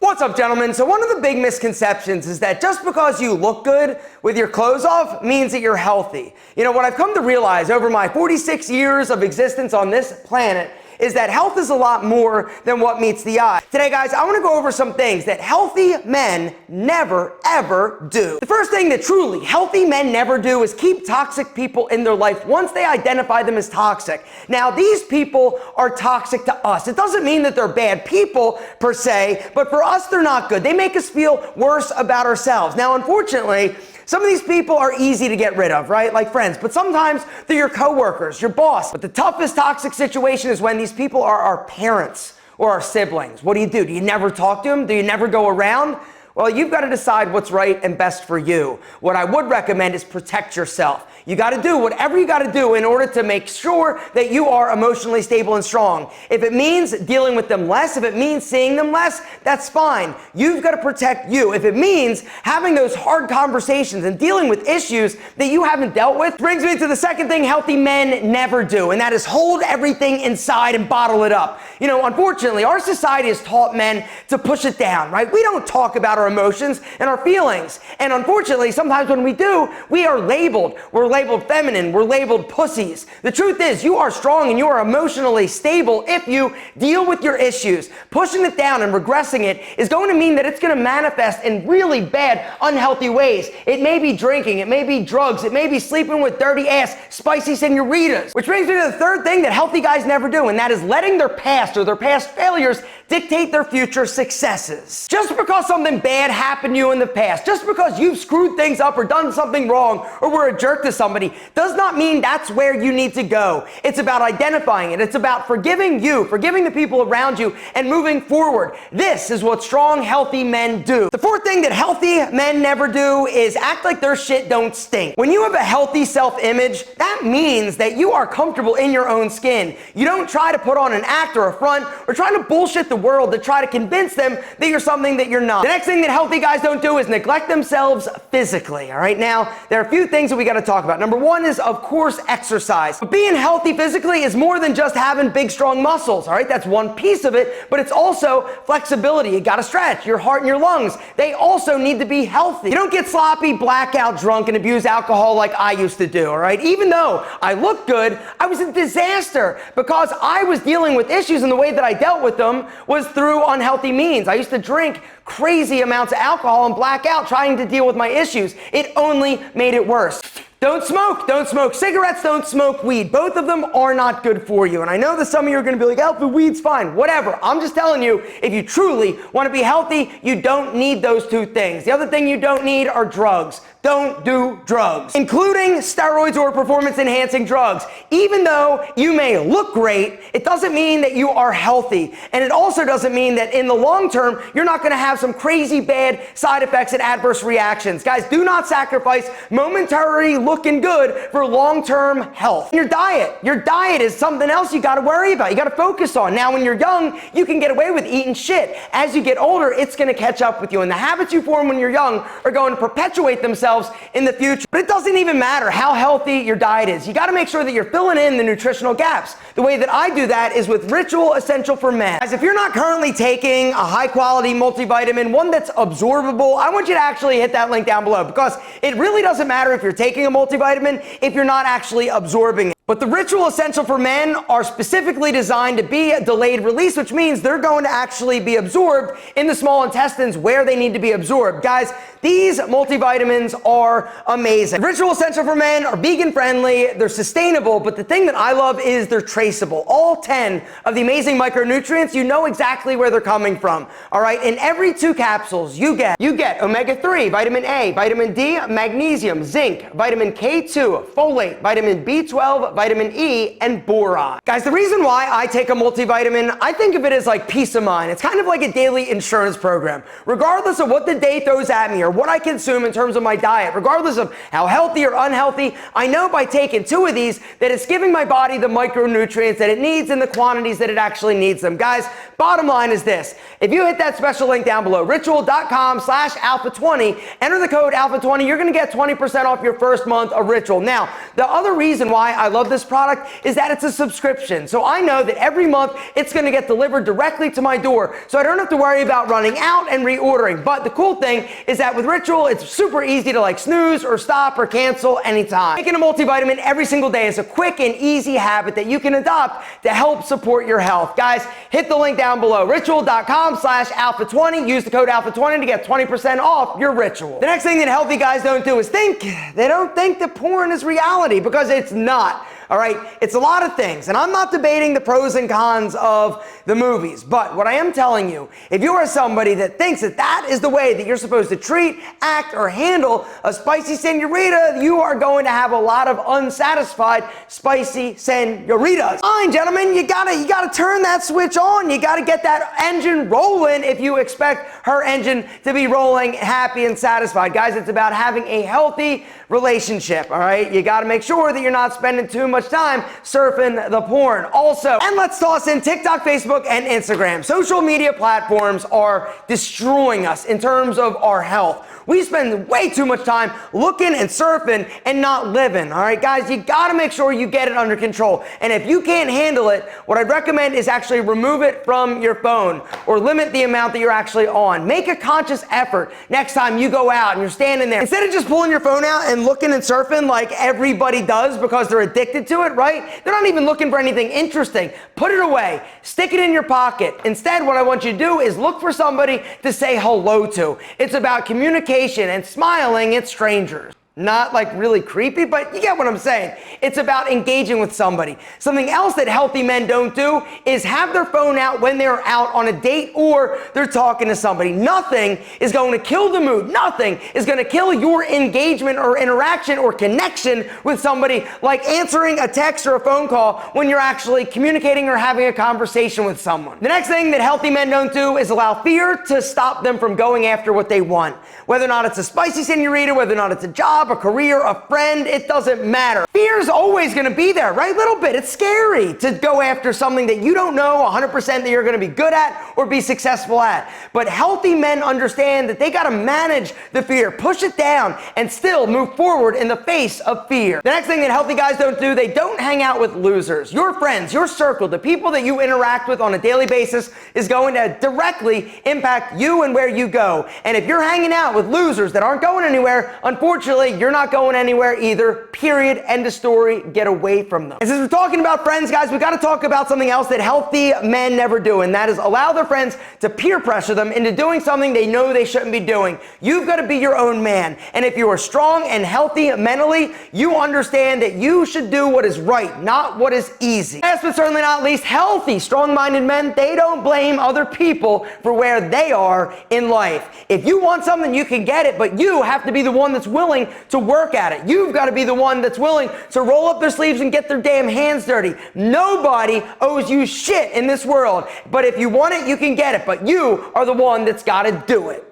What's up, gentlemen? So one of the big misconceptions is that just because you look good with your clothes off means that you're healthy. You know, what I've come to realize over my 46 years of existence on this planet is that health is a lot more than what meets the eye. Today, guys, I want to go over some things that healthy men never, ever do. The first thing that truly healthy men never do is keep toxic people in their life once they identify them as toxic. Now, these people are toxic to us. It doesn't mean that they're bad people per se, but for us, they're not good. They make us feel worse about ourselves. Now, unfortunately, some of these people are easy to get rid of, right? Like friends, but sometimes they're your coworkers, your boss. But the toughest toxic situation is when these people are our parents or our siblings. What do? Do you never talk to them? Do you never go around? Well, you've got to decide what's right and best for you. What I would recommend is protect yourself. You got to do whatever you got to do in order to make sure that you are emotionally stable and strong. If it means dealing with them less, if it means seeing them less, that's fine. You've got to protect you. If it means having those hard conversations and dealing with issues that you haven't dealt with, brings me to the second thing healthy men never do, and that is hold everything inside and bottle it up. You know, unfortunately, our society has taught men to push it down, right? We don't talk about our emotions and our feelings. And unfortunately, sometimes when we do, we are labeled. We're labeled feminine. We're labeled pussies. The truth is, you are strong and you are emotionally stable if you deal with your issues. Pushing it down and regressing it is going to mean that it's going to manifest in really bad, unhealthy ways. It may be drinking. It may be drugs. It may be sleeping with dirty ass, spicy senoritas. Which brings me to the third thing that healthy guys never do, and that is letting their past or their past failures dictate their future successes. Just because something bad happened to you in the past, just because you've screwed things up or done something wrong or were a jerk to somebody, does not mean that's where you need to go. It's about identifying it. It's about forgiving you, forgiving the people around you, and moving forward. This is what strong, healthy men do. The fourth thing that healthy men never do is act like their shit don't stink. When you have a healthy self-image, that means that you are comfortable in your own skin. You don't try to put on an act or a front or try to bullshit the world to try to convince them that you're something that you're not. The next thing that healthy guys don't do is neglect themselves physically. All right, now there are a few things that we got to talk about. Number one is, of course, exercise. But being healthy physically is more than just having big, strong muscles. All right, that's one piece of it, but it's also flexibility. You got to stretch your heart and your lungs. They also need to be healthy. You don't get sloppy, blackout drunk, and abuse alcohol like I used to do. All right, even though I looked good, I was a disaster because I was dealing with issues, and the way that I dealt with them was through unhealthy means. I used to drink crazy amounts of alcohol and black out trying to deal with my issues. It only made it worse. Don't smoke cigarettes, don't smoke weed. Both of them are not good for you. And I know that some of you are going to be like, Alpha, weed's fine. Whatever. I'm just telling you, if you truly want to be healthy, you don't need those two things. The other thing you don't need are drugs. Don't do drugs, including steroids or performance-enhancing drugs. Even though you may look great, it doesn't mean that you are healthy. And it also doesn't mean that in the long term, you're not going to have some crazy bad side effects and adverse reactions. Guys, do not sacrifice momentary looking good for long-term health. Your diet is something else you got to worry about. You got to focus on. Now, when you're young, you can get away with eating shit. As you get older, it's going to catch up with you. And the habits you form when you're young are going to perpetuate themselves in the future. But it doesn't even matter how healthy your diet is. You got to make sure that you're filling in the nutritional gaps. The way that I do that is with Ritual Essential for Men. Guys, if you're not currently taking a high-quality multivitamin, one that's absorbable, I want you to actually hit that link down below, because it really doesn't matter if you're taking a multivitamin if you're not actually absorbing it. But the Ritual Essential for Men are specifically designed to be a delayed release, which means they're going to actually be absorbed in the small intestines where they need to be absorbed. Guys, these multivitamins are amazing. Ritual Essential for Men are vegan friendly, they're sustainable, but the thing that I love is they're traceable. All 10 of the amazing micronutrients, you know exactly where they're coming from. All right, in every 2 capsules, you get omega-3, vitamin A, vitamin D, magnesium, zinc, vitamin K2, folate, vitamin B12, vitamin E, and boron. Guys, the reason why I take a multivitamin, I think of it as like peace of mind. It's kind of like a daily insurance program. Regardless of what the day throws at me or what I consume in terms of my diet, regardless of how healthy or unhealthy, I know by taking 2 of these that it's giving my body the micronutrients that it needs in the quantities that it actually needs them. Guys, bottom line is this. If you hit that special link down below, ritual.com/alpha20, enter the code alpha20, you're going to get 20% off your first month. month of Ritual. Now, the other reason why I love this product is that it's a subscription. So I know that every month it's going to get delivered directly to my door. So I don't have to worry about running out and reordering. But the cool thing is that with Ritual, it's super easy to like snooze or stop or cancel anytime. Taking a multivitamin every single day is a quick and easy habit that you can adopt to help support your health. Guys, hit the link down below, ritual.com/alpha20. Use the code alpha20 to get 20% off your Ritual. The next thing that healthy guys don't do is think. They don't think that porn is reality, because it's not. All right, it's a lot of things, and I'm not debating the pros and cons of the movies, but what I am telling you, if you are somebody that thinks that that is the way that you're supposed to treat, act, or handle a spicy senorita, you are going to have a lot of unsatisfied spicy senoritas. Fine, gentlemen, you gotta turn that switch on. You gotta get that engine rolling if you expect her engine to be rolling happy and satisfied. Guys, it's about having a healthy relationship, all right? You gotta make sure that you're not spending too much time surfing the porn. Also, and let's toss in TikTok, Facebook, and Instagram. Social media platforms are destroying us in terms of our health. We spend way too much time looking and surfing and not living, all right, guys? You gotta make sure you get it under control. And if you can't handle it, what I'd recommend is actually remove it from your phone or limit the amount that you're actually on. Make a conscious effort next time you go out and you're standing there. Instead of just pulling your phone out and looking and surfing like everybody does because they're addicted to it, right? They're not even looking for anything interesting. Put it away. Stick it in your pocket. Instead, what I want you to do is look for somebody to say hello to. It's about communication and smiling at strangers. Not like really creepy, but you get what I'm saying. It's about engaging with somebody. Something else that healthy men don't do is have their phone out when they're out on a date or they're talking to somebody. Nothing is going to kill the mood. Nothing is going to kill your engagement or interaction or connection with somebody like answering a text or a phone call when you're actually communicating or having a conversation with someone. The next thing that healthy men don't do is allow fear to stop them from going after what they want. Whether or not it's a spicy senorita, whether or not it's a job, a career, a friend, it doesn't matter. Fear's always going to be there, right? Little bit. It's scary to go after something that you don't know 100% that you're going to be good at or be successful at. But healthy men understand that they got to manage the fear, push it down, and still move forward in the face of fear. The next thing that healthy guys don't do, they don't hang out with losers. Your friends, your circle, the people that you interact with on a daily basis is going to directly impact you and where you go. And if you're hanging out with losers that aren't going anywhere, unfortunately, you're not going anywhere either. Period. End of story. Get away from them. And since we're talking about friends, guys, we got to talk about something else that healthy men never do, and that is allow their friends to peer pressure them into doing something they know they shouldn't be doing. You've got to be your own man. And if you are strong and healthy mentally, you understand that you should do what is right, not what is easy. Last but certainly not least, healthy, strong-minded men, they don't blame other people for where they are in life. If you want something, you can get it, but you have to be the one that's willing to work at it. You've got to be the one that's willing to roll up their sleeves and get their damn hands dirty. Nobody owes you shit in this world, but if you want it, you can get it, but you are the one that's got to do it.